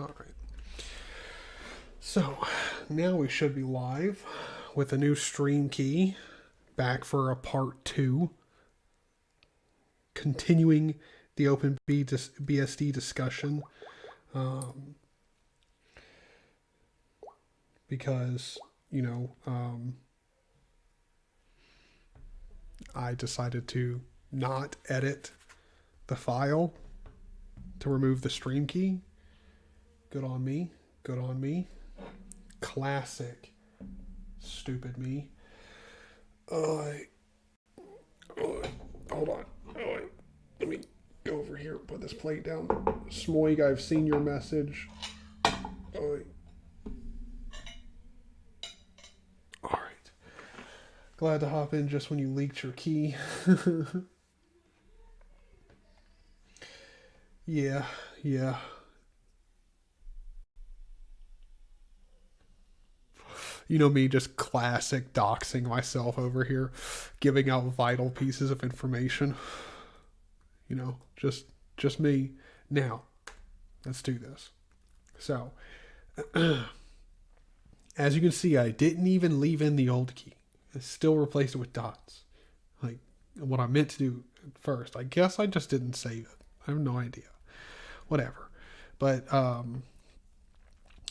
All right. So now we should be live with a new stream key, back for a part 2, continuing the OpenBSD discussion, because, I decided to not edit the file to remove the stream key. Good on me. Good on me. Classic. Stupid me. Hold on. Let me go over here and put this plate down. Smoig, I've seen your message. All right. Glad to hop in just when you leaked your key. Yeah. You know me, just classic doxing myself over here, giving out vital pieces of information. Just me. Now, let's do this. So, as you can see, I didn't even leave in the old key. I still replaced it with dots. Like what I meant to do first. I guess I just didn't save it. I have no idea. Whatever. But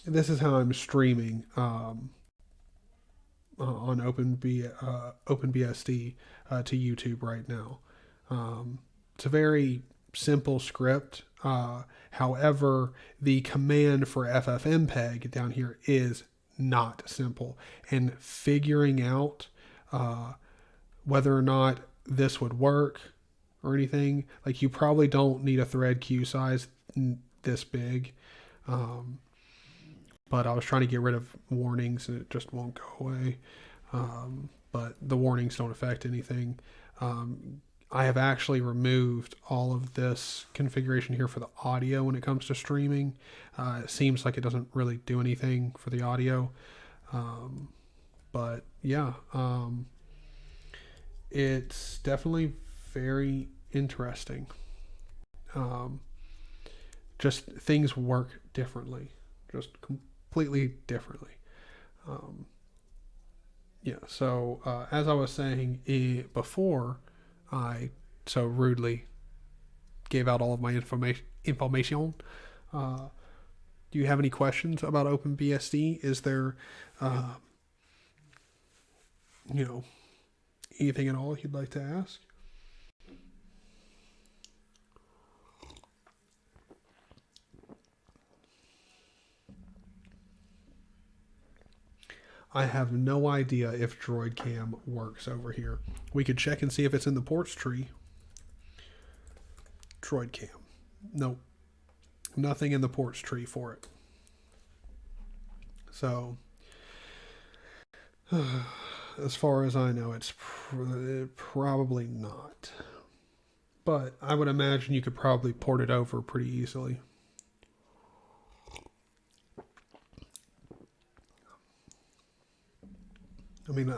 this is how I'm streaming on OpenBSD to YouTube right now. It's a very simple script. However, the command for FFMPEG down here is not simple. And figuring out whether or not this would work or anything, like, you probably don't need a thread queue size this big. But I was trying to get rid of warnings and it just won't go away. But the warnings don't affect anything. I have actually removed all of this configuration here for the audio when it comes to streaming. It seems like it doesn't really do anything for the audio. But yeah, it's definitely very interesting. Just things work differently, just completely differently. So as I was saying before, I so rudely gave out all of my information. Do you have any questions about OpenBSD? Is there, anything at all you'd like to ask? I have no idea if DroidCam works over here. We could check and see if it's in the ports tree. DroidCam. Nope. Nothing in the ports tree for it. So, as far as I know, it's probably not. But I would imagine you could probably port it over pretty easily. I mean,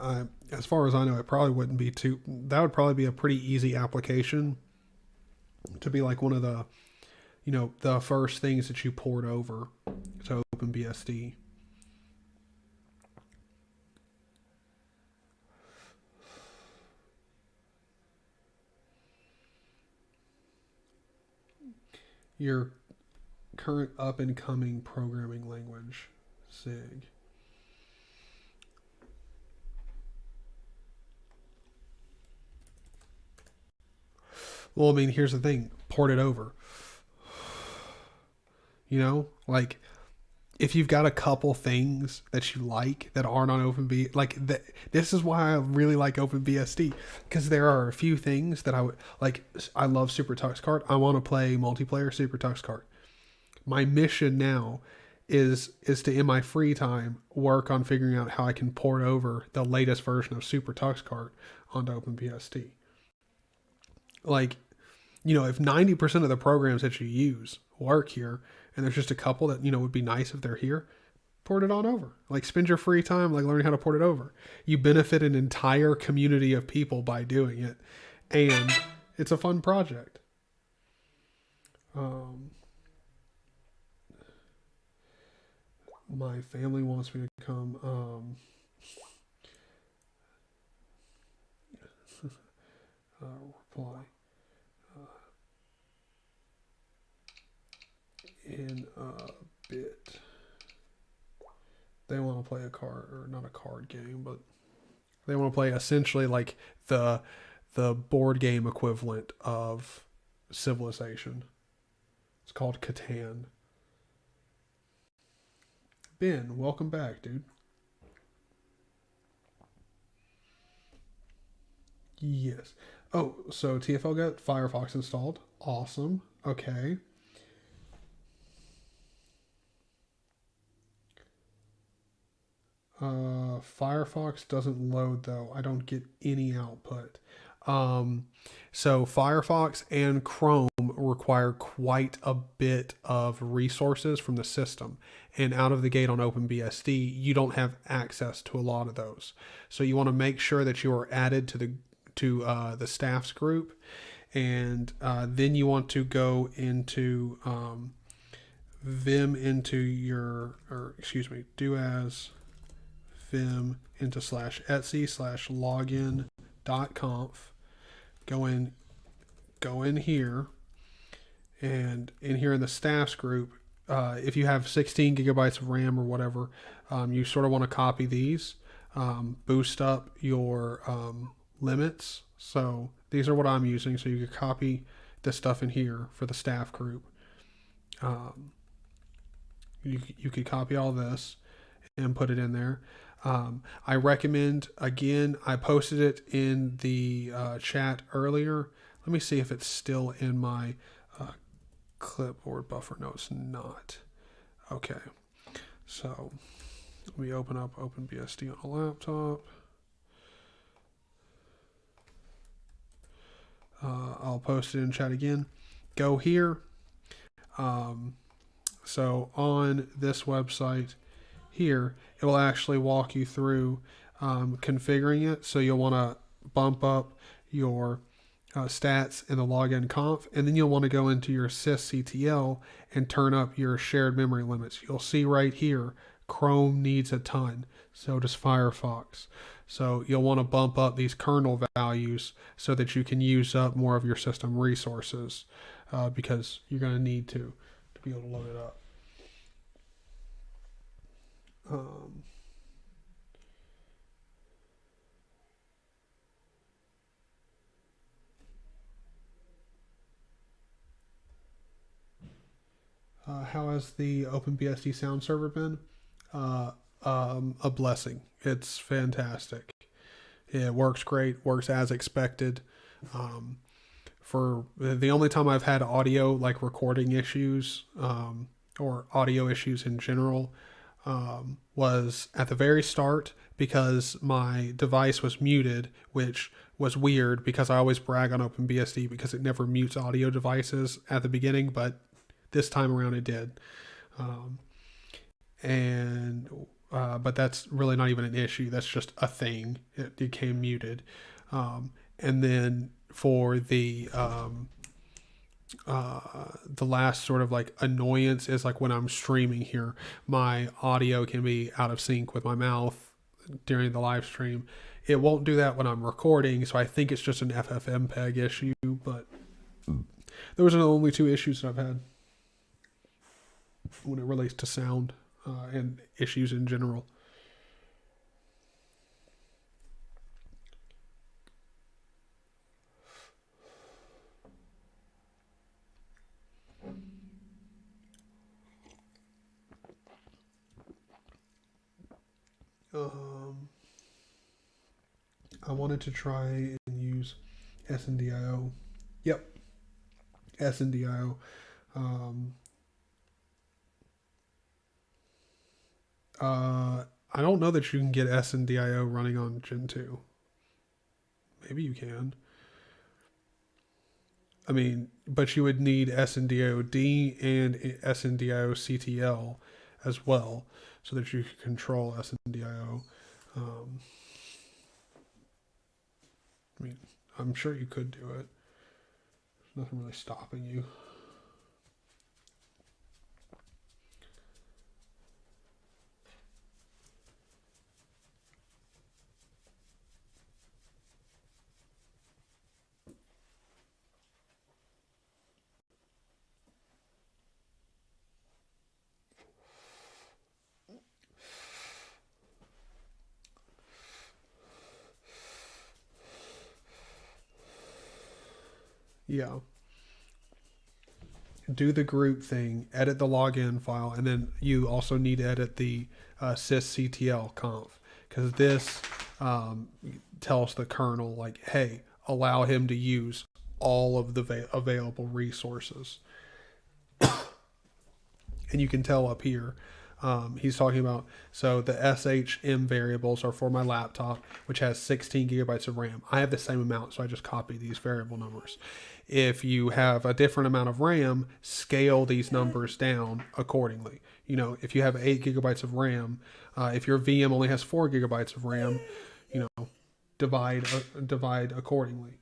as far as I know, it probably wouldn't be that would probably be a pretty easy application to be like one of the, the first things that you port over to OpenBSD. Your current up and coming programming language, SIG. Well, I mean, here's the thing. Port it over. Like, if you've got a couple things that you like that aren't on OpenBSD, like, this is why I really like OpenBSD, because there are a few things that I would, like, I love Super Tux Kart. I want to play multiplayer Super Tux Kart. My mission now is to, in my free time, work on figuring out how I can port over the latest version of Super Tux Kart onto OpenBSD. Like, if 90% of the programs that you use work here, and there's just a couple that, would be nice if they're here, port it on over. Like, spend your free time, like, learning how to port it over. You benefit an entire community of people by doing it. And it's a fun project. My family wants me to come. Reply in a bit. They want to play a card, or not a card game, but they want to play essentially like the board game equivalent of Civilization. It's called Catan. Ben, welcome back, dude. Yes. Oh, so TFL got Firefox installed. Awesome. Okay. Firefox doesn't load though. I don't get any output. So Firefox and Chrome require quite a bit of resources from the system. And out of the gate on OpenBSD, you don't have access to a lot of those. So you want to make sure that you are added to the staffs group, and then you want to go into vim into your, or excuse me, do as vim into /etsy/login.conf. Go in here, and in here in the staffs group, if you have 16 gigabytes of RAM or whatever, you sort of want to copy these, boost up your limits. So these are what I'm using. So you could copy this stuff in here for the staff group. You could copy all this and put it in there. I recommend, again, I posted it in the chat earlier. Let me see if it's still in my clipboard buffer. No, it's not. Okay. So let me open up OpenBSD on a laptop. I'll post it in chat again. Go here. So on this website here, it will actually walk you through configuring it. So you'll want to bump up your stats in the login conf, and then you'll want to go into your sysctl and turn up your shared memory limits. You'll see right here, Chrome needs a ton, so does Firefox. So you'll want to bump up these kernel values so that you can use up more of your system resources, because you're going to need to be able to load it up. How has the OpenBSD sound server been? A blessing. It's fantastic. It works great, works as expected. For the only time I've had audio, like recording issues, or audio issues in general, was at the very start, because my device was muted, which was weird because I always brag on OpenBSD because it never mutes audio devices at the beginning, but this time around it did. But that's really not even an issue. That's just a thing. It became muted. And then for the last sort of like annoyance is like when I'm streaming here, my audio can be out of sync with my mouth during the live stream. It won't do that when I'm recording, so I think it's just an FFMPEG issue, but those are the only two issues that I've had when it relates to sound and issues in general. I wanted to try and use SNDIO. Yep, SNDIO. I don't know that you can get SNDIO running on Gen 2. Maybe you can. I mean, but you would need SNDIO-D and SNDIO-CTL as well, so that you can control SNDIO. I mean, I'm sure you could do it. There's nothing really stopping you. Yeah. Do the group thing, edit the login file, and then you also need to edit the sysctl conf, because this tells the kernel, like, hey, allow him to use all of the available resources. And you can tell up here, he's talking about, so the SHM variables are for my laptop, which has 16 gigabytes of RAM. I have the same amount, so I just copy these variable numbers. If you have a different amount of RAM, scale these numbers down accordingly. You know, if you have 8 gigabytes of RAM, if your VM only has 4 gigabytes of RAM, you know, divide accordingly.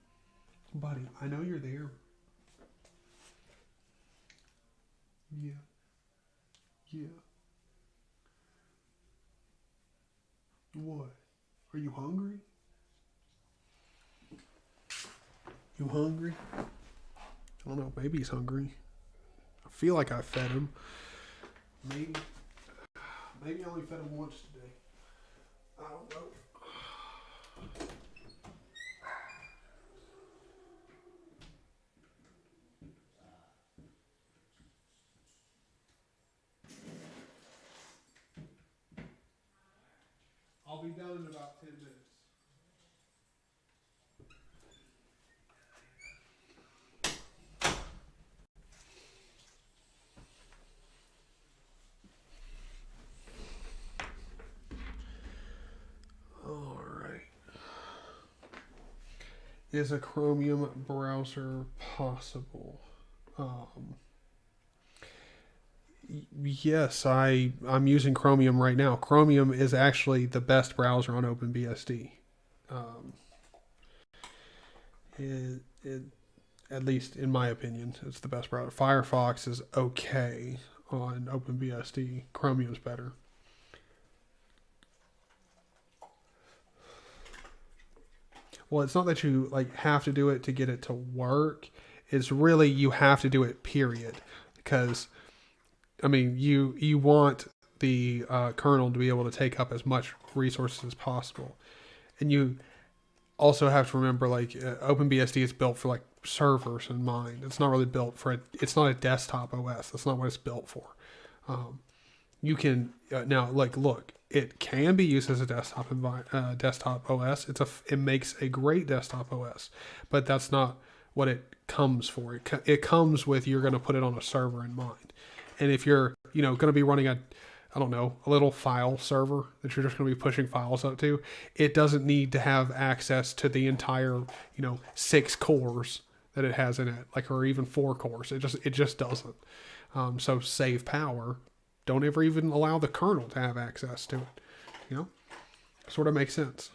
Buddy, I know you're there. Yeah. Yeah. What? Are you hungry? You hungry? I don't know. Maybe he's hungry. I feel like I fed him. Maybe I only fed him once today. I don't know. I'll be done in about 10 minutes. All right. Is a Chromium browser possible? Yes, I'm using Chromium right now. Chromium is actually the best browser on OpenBSD. Um, it, at least in my opinion, it's the best browser. Firefox is okay on OpenBSD. Chromium's better. Well, it's not that you like have to do it to get it to work. It's really you have to do it, period. Because I mean, you want the kernel to be able to take up as much resources as possible, and you also have to remember, like, OpenBSD is built for like servers in mind. It's not really built for it's not a desktop OS. That's not what it's built for. You can now, like, look, it can be used as a desktop OS. It makes a great desktop OS, but that's not what it comes for. It comes with, you're going to put it on a server in mind. And if you're, going to be running a little file server that you're just going to be pushing files up to, it doesn't need to have access to the entire, 6 cores that it has in it, like, or even 4 cores. It just doesn't. So save power. Don't ever even allow the kernel to have access to it. Sort of makes sense.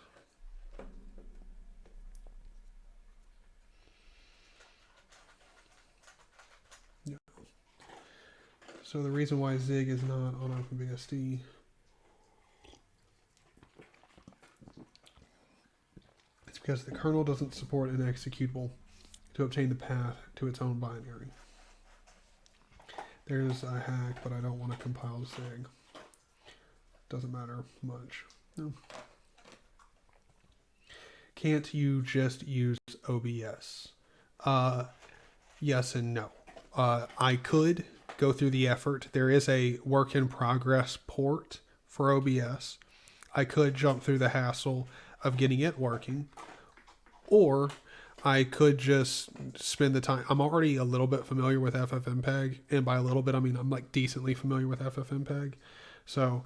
So the reason why Zig is not on OpenBSD is because the kernel doesn't support an executable to obtain the path to its own binary. There's a hack, but I don't want to compile Zig. Doesn't matter much. No. Can't you just use OBS? Yes and no. I could go through the effort. There is a work in progress port for OBS. I could jump through the hassle of getting it working, or I could just spend the time. I'm already a little bit familiar with FFmpeg, and by a little bit, I mean I'm like decently familiar with FFmpeg. So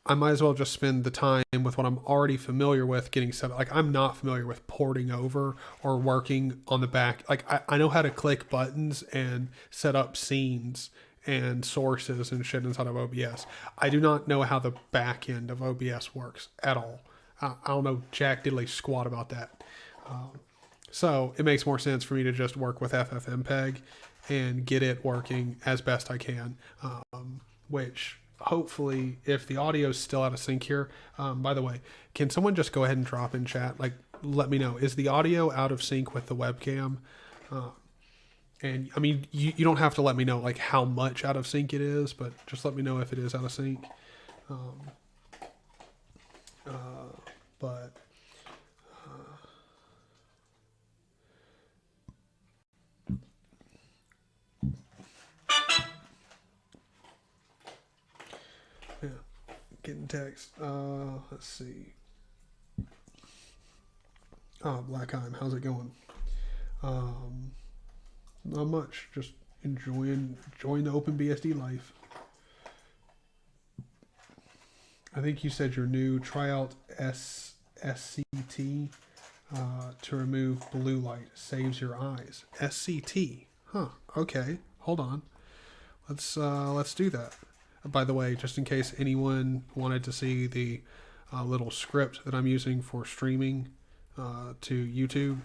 I might as well just spend the time with what I'm already familiar with getting set up. Like, I'm not familiar with porting over or working on the back. Like, I know how to click buttons and set up scenes and sources and shit inside of OBS. I do not know how the back end of OBS works at all. I don't know jack diddly squat about that. So it makes more sense for me to just work with FFmpeg and get it working as best I can, which hopefully, if the audio is still out of sync here, by the way, can someone just go ahead and drop in chat? Like, let me know. Is the audio out of sync with the webcam? And I mean, you don't have to let me know like how much out of sync it is, but just let me know if it is out of sync. But getting text. Let's see. Oh, Black Eye, how's it going? Not much. Just enjoying the OpenBSD life. I think you said you're new. Try out SCT to remove blue light. Saves your eyes. SCT. Huh. Okay. Hold on. Let's do that. By the way, just in case anyone wanted to see the little script that I'm using for streaming to YouTube,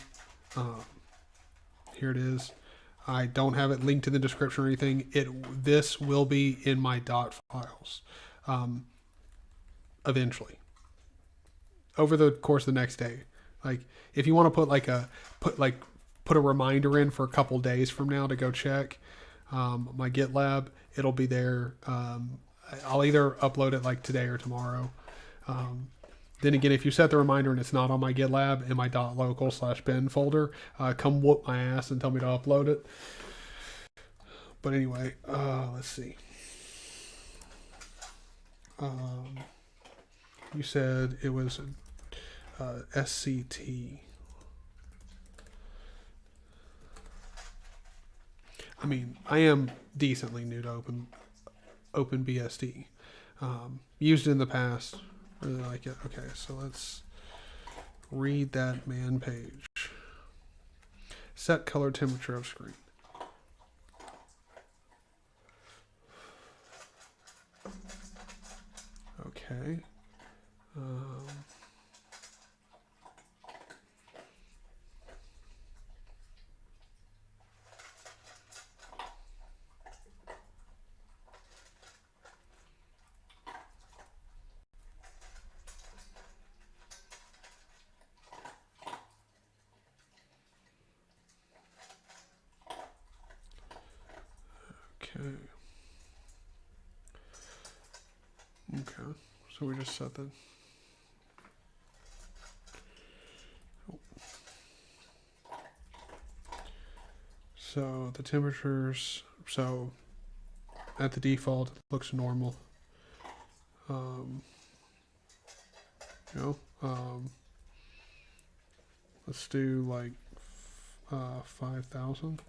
here it is. I don't have it linked in the description or anything. This will be in my dot files eventually over the course of the next day. Like if you want to put a reminder in for a couple days from now to go check my GitLab, it'll be there. I'll either upload it like today or tomorrow. Then again, if you set the reminder and it's not on my GitLab in my .local/bin folder, come whoop my ass and tell me to upload it. But anyway, let's see. You said it was SCT. I mean, I am decently new to OpenBSD. Used it in the past. Really like it. Okay, so let's read that man page. Set color temperature of screen. Okay. Okay, so we just set the. So the temperatures. So at the default, it looks normal. Let's do like 5,000.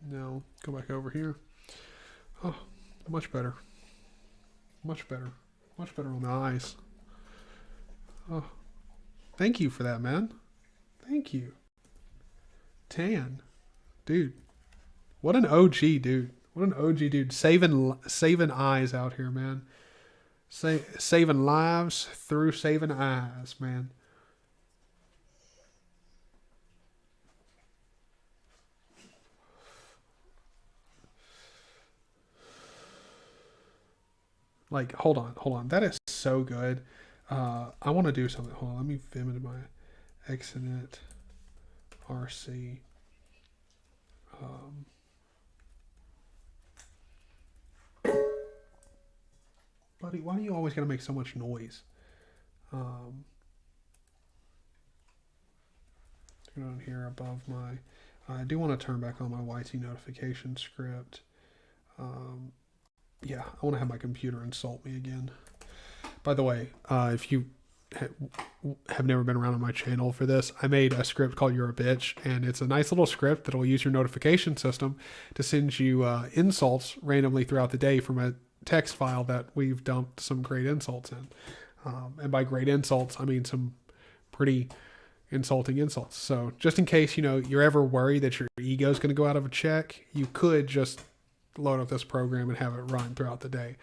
Now go back over here. Oh, much better. Much better. Much better on the eyes. Oh, thank you for that, man. Thank you. Tan. Dude. What an OG, dude. What an OG, dude. Saving eyes out here, man. Saving lives through saving eyes, man. Like, hold on. That is so good. I want to do something. Hold on. Let me vim into my Exonet RC. Buddy, why do you always gotta make so much noise? Go down here above my. I do want to turn back on my YT notification script. Yeah, I want to have my computer insult me again. By the way, if you have never been around on my channel for this, I made a script called You're a Bitch, and it's a nice little script that will use your notification system to send you insults randomly throughout the day from a text file that we've dumped some great insults in. And by great insults, I mean some pretty insulting insults. So just in case, you're ever worried that your ego is going to go out of a check, you could just load up this program and have it run throughout the day.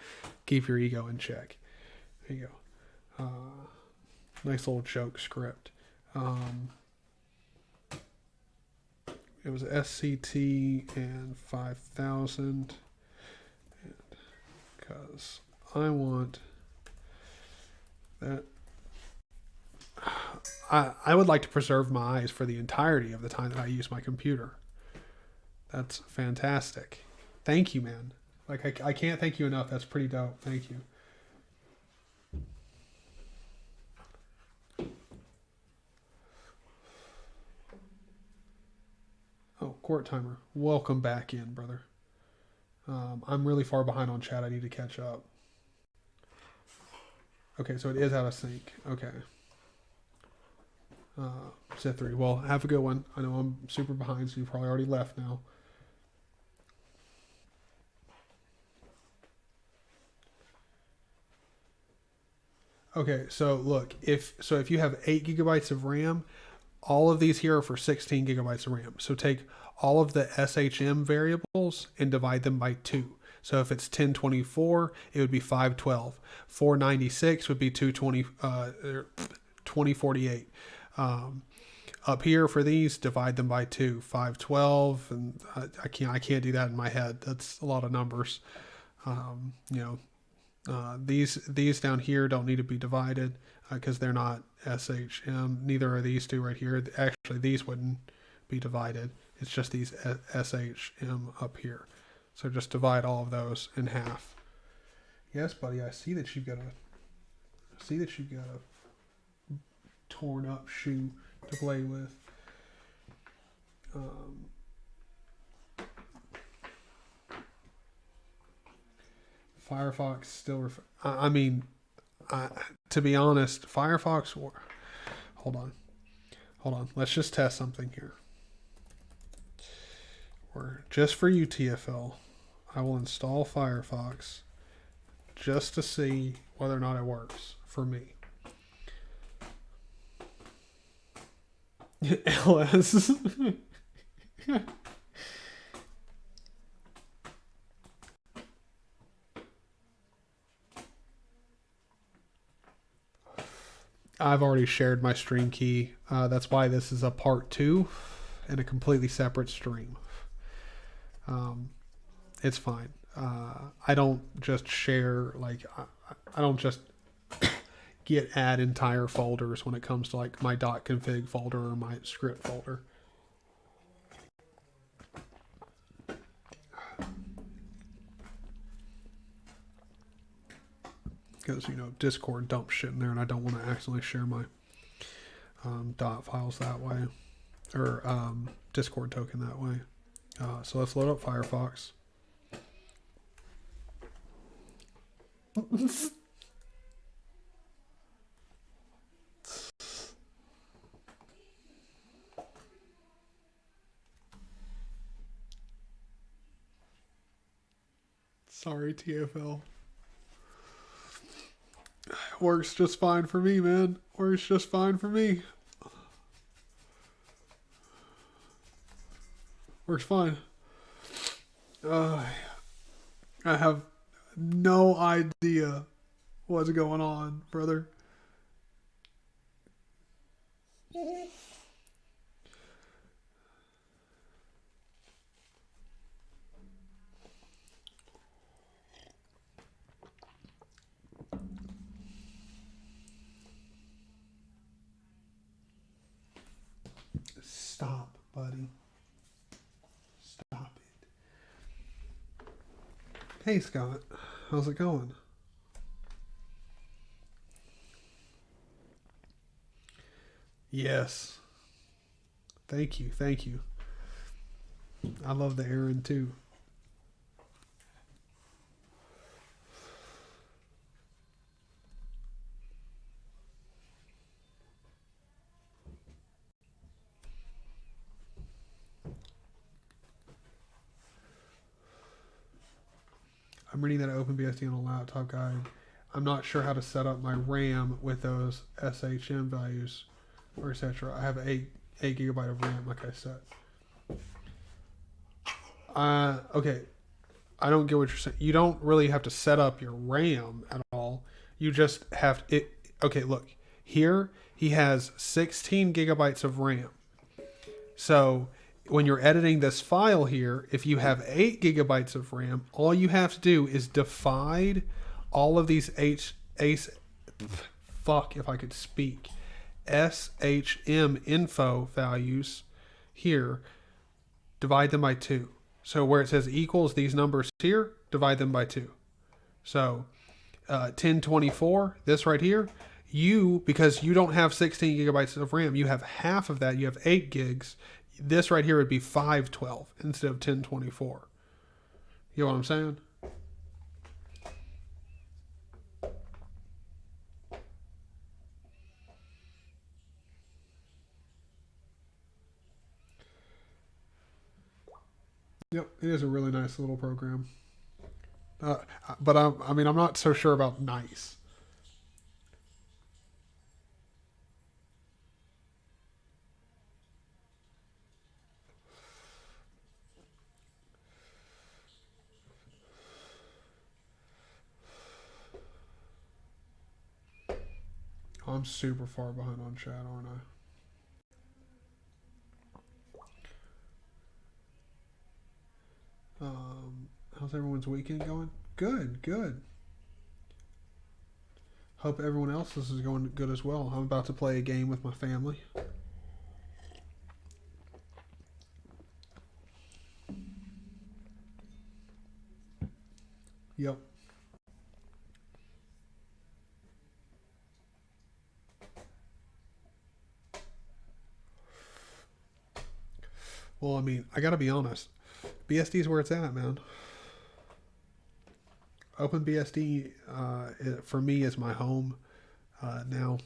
Keep your ego in check. There you go. Nice little joke script. It was SCT and 5,000. Because I want that. I would like to preserve my eyes for the entirety of the time that I use my computer. That's fantastic. Thank you, man. Like, I can't thank you enough. That's pretty dope. Thank you. Oh, Court Timer. Welcome back in, brother. I'm really far behind on chat. I need to catch up. Okay, so it is out of sync. Okay. Set 3. Well, have a good one. I know I'm super behind, so you probably already left now. Okay, so look, if you have 8 gigabytes of RAM, all of these here are for 16 gigabytes of RAM. So take all of the SHM variables and divide them by 2. So if it's 1024, it would be 512. 496 would be 2048. Up here for these, divide them by 2. 512, and I can't do that in my head. That's a lot of numbers. These down here don't need to be divided because they're not SHM. Neither are these two right here. Actually, these wouldn't be divided. It's just these SHM up here. So just divide all of those in half. Yes, buddy, I see that you've got a torn up shoe to play with. Firefox still. To be honest, Firefox. Hold on. Let's just test something here. Or just for you, TFL, I will install Firefox just to see whether or not it works for me. LS. I've already shared my stream key. That's why this is a part 2 and a completely separate stream. It's fine. I don't just share, like, I don't just add entire folders when it comes to like my .config folder or my script folder. Because, Discord dumps shit in there and I don't want to accidentally share my dot files that way, or Discord token that way. So let's load up Firefox. Sorry, TFL. Works just fine for me, man. Works just fine for me. Works fine. I have no idea what's going on, brother. Stop, buddy. Stop it. Hey, Scott. How's it going? Yes. Thank you. Thank you. I love the Aaron too. I'm reading that OpenBSD on a laptop guide. I'm not sure how to set up my RAM with those SHM values or etc. I have 8 gigabyte of RAM, like I said. Okay. I don't get what you're saying. You don't really have to set up your RAM at all. You just have it. Okay, look. Here, he has 16 gigabytes of RAM. So when you're editing this file here, if you have 8 gigabytes of RAM, all you have to do is divide all of these SHM info values here, divide them by 2. So where it says equals these numbers here, divide them by 2. So 1024, this right here, because you don't have 16 gigabytes of RAM, you have half of that, you have 8 gigs. This right here would be 512 instead of 1024. You know what I'm saying? Yep, it is a really nice little program. But I mean, I'm not so sure about nice. I'm super far behind on chat, aren't I? How's everyone's weekend going? Good, good. Hope everyone else's is going good as well. I'm about to play a game with my family. Yep. Well, I mean, I gotta be honest. BSD is where it's at, man. OpenBSD for me is my home now.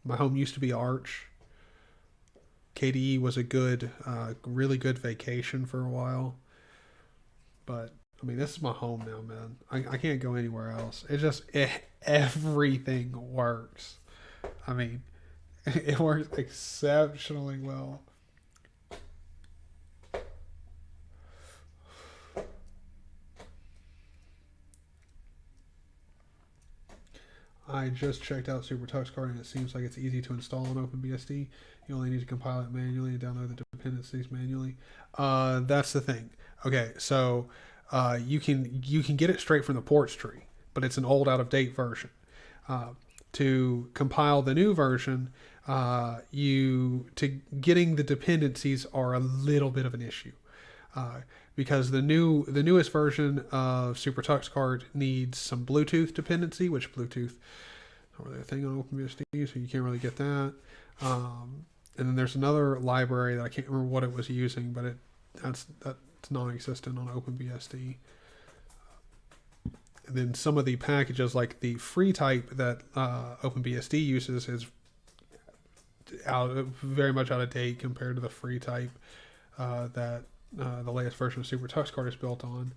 My home used to be Arch. KDE was a good, really good vacation for a while. But I mean, this is my home now, man. I can't go anywhere else. Everything works. I mean, it works exceptionally well. I just checked out SuperTuxCard and it seems like it's easy to install on OpenBSD. You only need to compile it manually and download the dependencies manually. That's the thing. Okay, so you can get it straight from the ports tree, but it's an old, out of date version. To compile the new version, getting the dependencies are a little bit of an issue. Because the newest version of SuperTuxCard needs some Bluetooth dependency, which Bluetooth not really a thing on OpenBSD, so you can't really get that. And then there's another library that I can't remember what it was using, but that's non-existent on OpenBSD. And then some of the packages, like the free type that OpenBSD uses, is very much out of date compared to the free type that the latest version of SuperTuxCard is built on.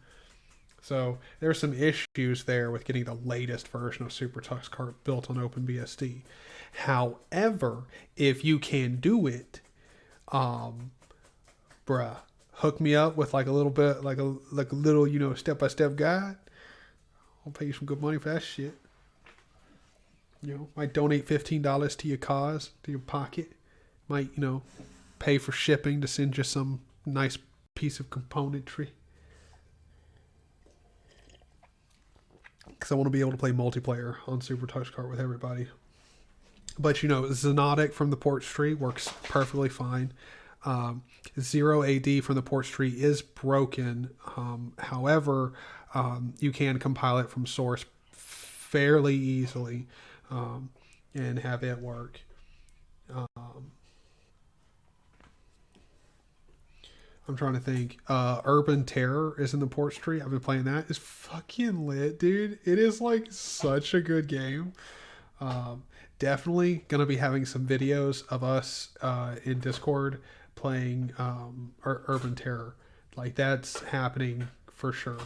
So there's some issues there with getting the latest version of SuperTuxCard built on OpenBSD. However, if you can do it, hook me up with like a little bit, like a little, step-by-step guide. I'll pay you some good money for that shit. Might donate $15 to your cause, to your pocket. Might, pay for shipping to send you some nice piece of componentry. Because I want to be able to play multiplayer on SuperTuxCard with everybody. But Xenotic from the ports tree works perfectly fine. 0AD from the ports tree is broken. However, you can compile it from source fairly easily and have it work. I'm trying to think. Urban Terror is in the ports tree. I've been playing that. It's fucking lit, dude. It is like such a good game. Definitely gonna be having some videos of us in Discord playing Urban Terror. Like, that's happening for sure.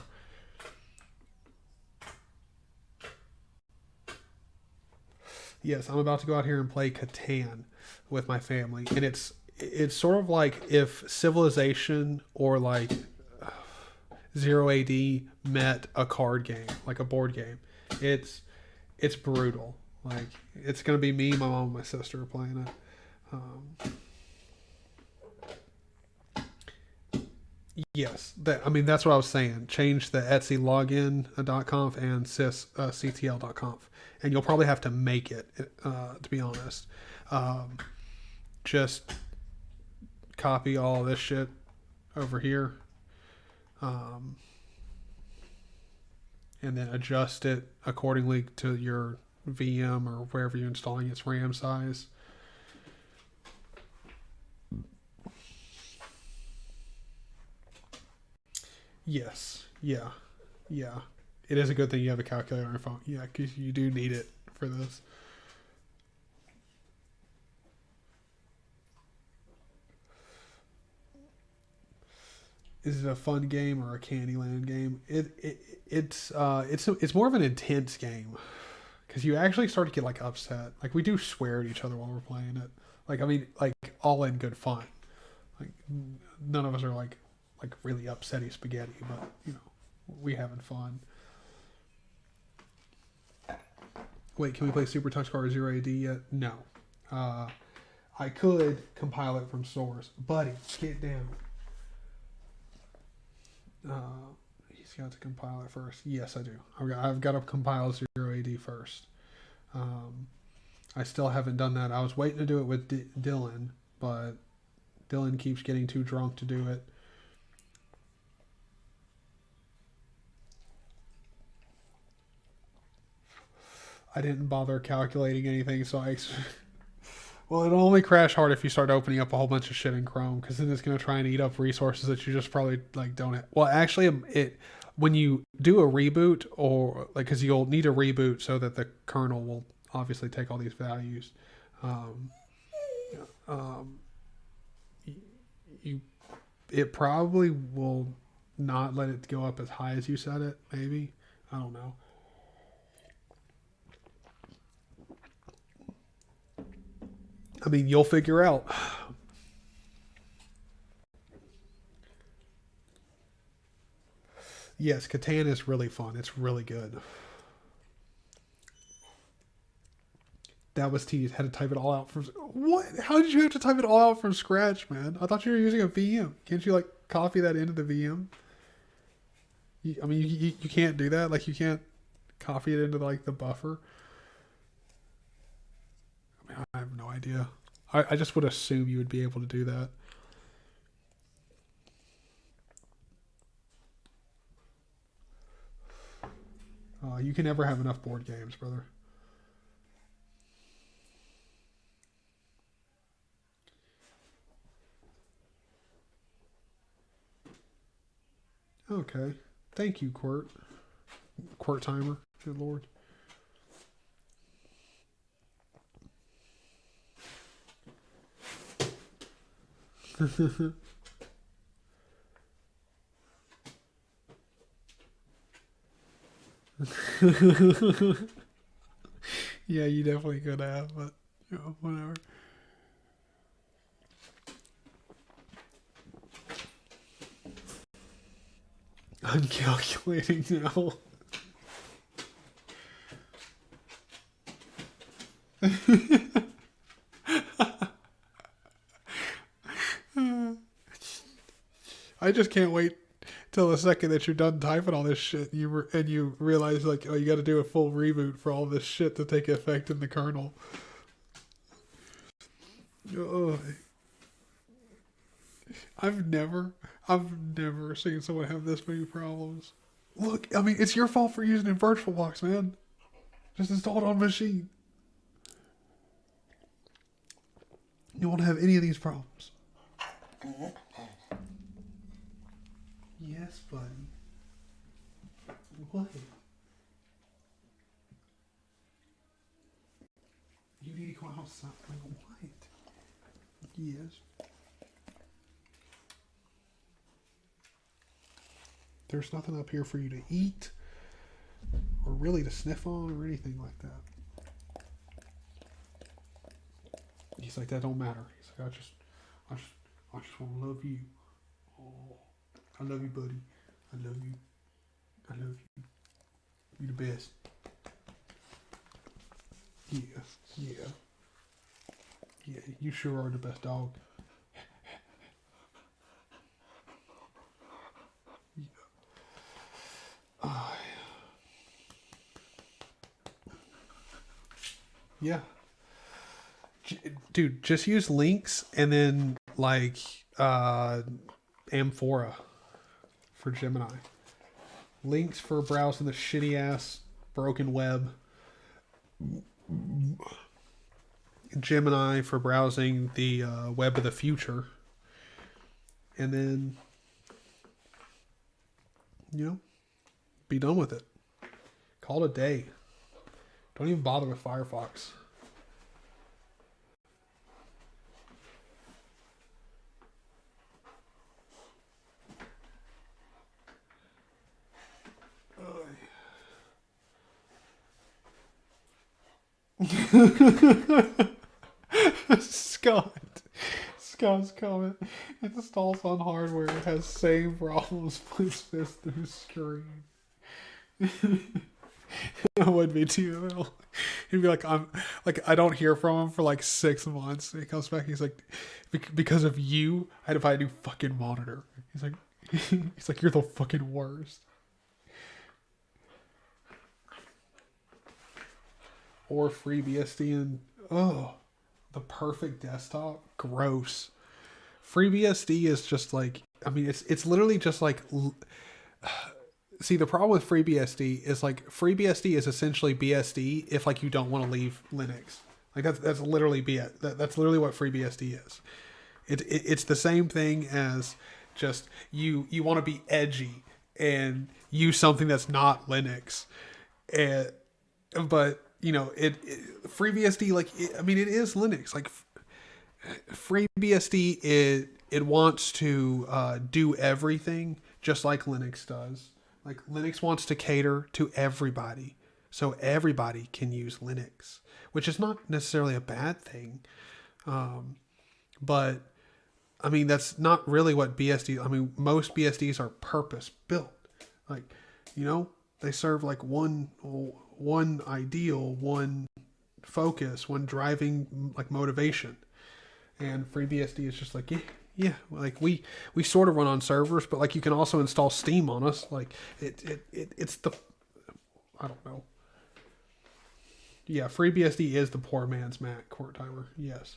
Yes, I'm about to go out here and play Catan with my family, and it's sort of like if Civilization or like 0AD met a card game, like a board game. It's brutal. Like, it's gonna be me, my mom, and my sister playing it. Yes, that's what I was saying. Change the Etsy login.conf and sysctl.conf, and you'll probably have to make it. To be honest, just copy all this shit over here, and then adjust it accordingly to your VM or wherever you're installing its RAM size. Yes. Yeah. Yeah. It is a good thing you have a calculator on your phone. Yeah, because you do need it for this. Is it a fun game or a Candyland game? It's more of an intense game because you actually start to get like upset. Like we do swear at each other while we're playing it. Like I mean, like all in good fun. Like none of us are like really upsetty spaghetti, but you know, we having fun. Wait, can we play Super Touch Car Zero AD yet? No. Uh, I could compile it from source, buddy. Get down. He's got to compile it first. Yes, I do. I've got to compile Zero AD first. I still haven't done that. I was waiting to do it with Dylan, but Dylan keeps getting too drunk to do it. I didn't bother calculating anything, so well, it'll only crash hard if you start opening up a whole bunch of shit in Chrome, because then it's going to try and eat up resources that you just probably like don't have. Well, actually, it when you do a reboot or like because you'll need a reboot so that the kernel will obviously take all these values. Um, um, you it probably will not let it go up as high as you set it. Maybe I don't know. I mean, you'll figure out. Yes, Catan is really fun. It's really good. That was tedious. Had to type it all out from what? How did you have to type it all out from scratch, man? I thought you were using a VM. Can't you like copy that into the VM? I mean, you can't do that. Like you can't copy it into like the buffer. I mean, I have no idea. I just would assume you would be able to do that. You can never have enough board games, brother. Okay. Thank you, Quirt. Quirt timer. Good lord. Yeah, you definitely could have, but you know, whatever. I'm calculating now. I just can't wait till the second that you're done typing all this shit. And you realize like, oh, you got to do a full reboot for all this shit to take effect in the kernel. Ugh. I've never seen someone have this many problems. Look, I mean, it's your fault for using it in VirtualBox, man. Just install it on machine. You won't have any of these problems. Yes, buddy. What? You need to go outside. Like, what? Yes. There's nothing up here for you to eat or really to sniff on or anything like that. He's like, that don't matter. He's like, I just want to love you. Oh, I love you, buddy. I love you. I love you. You're the best. Yeah, yeah. Yeah, you sure are the best dog. Yeah. Dude, just use links and then like Amphora for Gemini. Links for browsing the shitty ass broken web. Gemini for browsing the web of the future. And then You know, be done with it. Call it a day. Don't even bother with Firefox. Scott's comment. It installs on hardware. It has same problems. Please fist through screen. It would be too. He'd be like, I don't hear from him for like 6 months. He comes back. He's like, because of you, I had to buy a new fucking monitor. He's like, you're the fucking worst. Or FreeBSD and the perfect desktop. Gross. FreeBSD is just like, I mean, it's literally just like. See, the problem with FreeBSD is like FreeBSD is essentially BSD if like you don't want to leave Linux. Like that's literally that's literally what FreeBSD is. It's the same thing as just you want to be edgy and use something that's not Linux, but you know FreeBSD I mean it is Linux. Like FreeBSD it wants to do everything just like Linux does. Like Linux wants to cater to everybody, so everybody can use Linux, which is not necessarily a bad thing. But I mean that's not really what BSD. I mean most BSDs are purpose built. Like you know they serve like one ideal, one focus, one driving like motivation, and FreeBSD is just like yeah, like we sort of run on servers, but like you can also install Steam on us. Like it's the I don't know. Yeah, FreeBSD is the poor man's Mac core timer. Yes.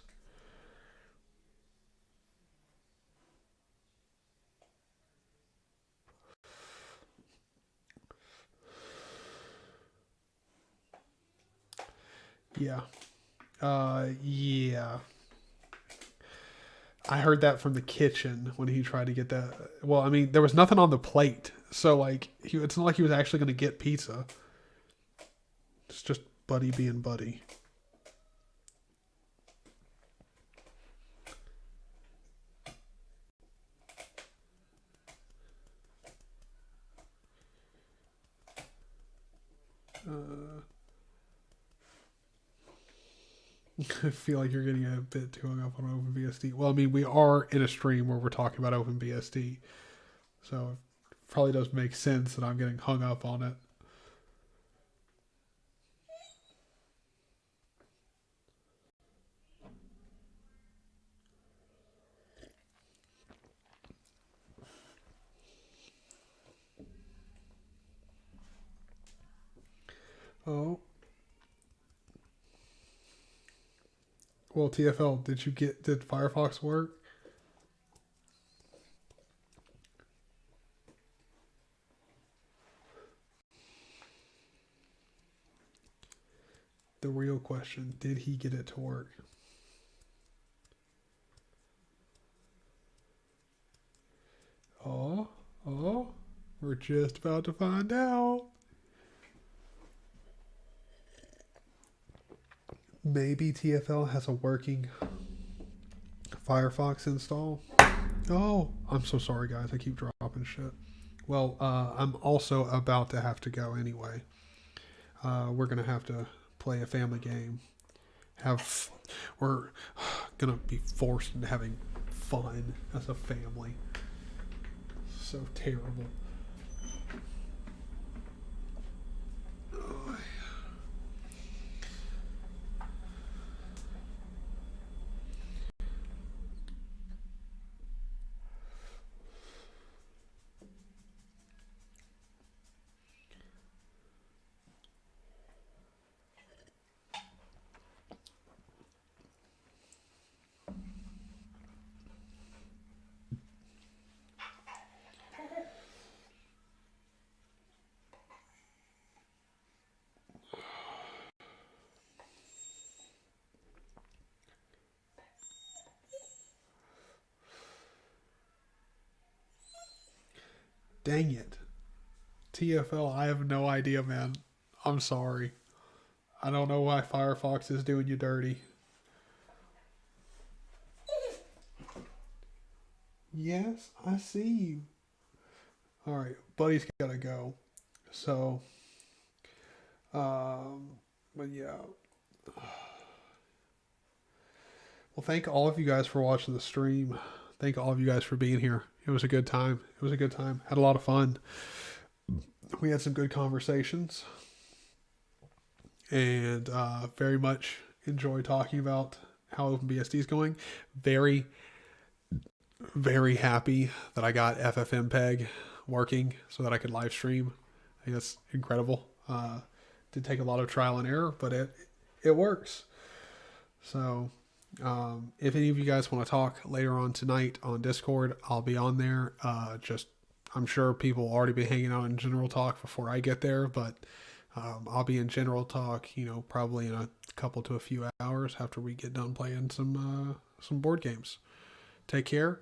Yeah. Yeah. I heard that from the kitchen when he tried to get that. Well, I mean, there was nothing on the plate, so like, it's not like he was actually going to get pizza. It's just Buddy being Buddy. I feel like you're getting a bit too hung up on OpenBSD. Well, I mean, we are in a stream where we're talking about OpenBSD, so it probably does make sense that I'm getting hung up on it. Oh. Well, TFL, did Firefox work? The real question, did he get it to work? Oh, we're just about to find out. Maybe TFL has a working Firefox install. Oh, I'm so sorry, guys. I keep dropping shit. Well, I'm also about to have to go anyway. We're gonna have to play a family game. We're gonna be forced into having fun as a family. So terrible. Dang it. TFL, I have no idea, man. I'm sorry. I don't know why Firefox is doing you dirty. Yes, I see you. All right, buddy's gotta go. So, but yeah. Well, thank all of you guys for watching the stream. Thank all of you guys for being here. It was a good time. It was a good time. Had a lot of fun. We had some good conversations, and very much enjoy talking about how OpenBSD is going. Very, very happy that I got FFmpeg working so that I could live stream. I think that's incredible. Did take a lot of trial and error, but it works. So if any of you guys want to talk later on tonight on Discord, I'll be on there. I'm sure people will already be hanging out in general talk before I get there, but I'll be in general talk, probably in a couple to a few hours after we get done playing some board games. Take care,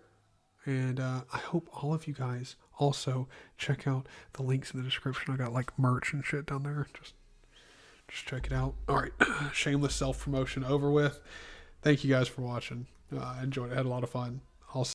and I hope all of you guys also check out the links in the description. I got like merch and shit down there. Just check it out. All right, shameless self-promotion over with. Thank you guys for watching. I enjoyed it. I had a lot of fun.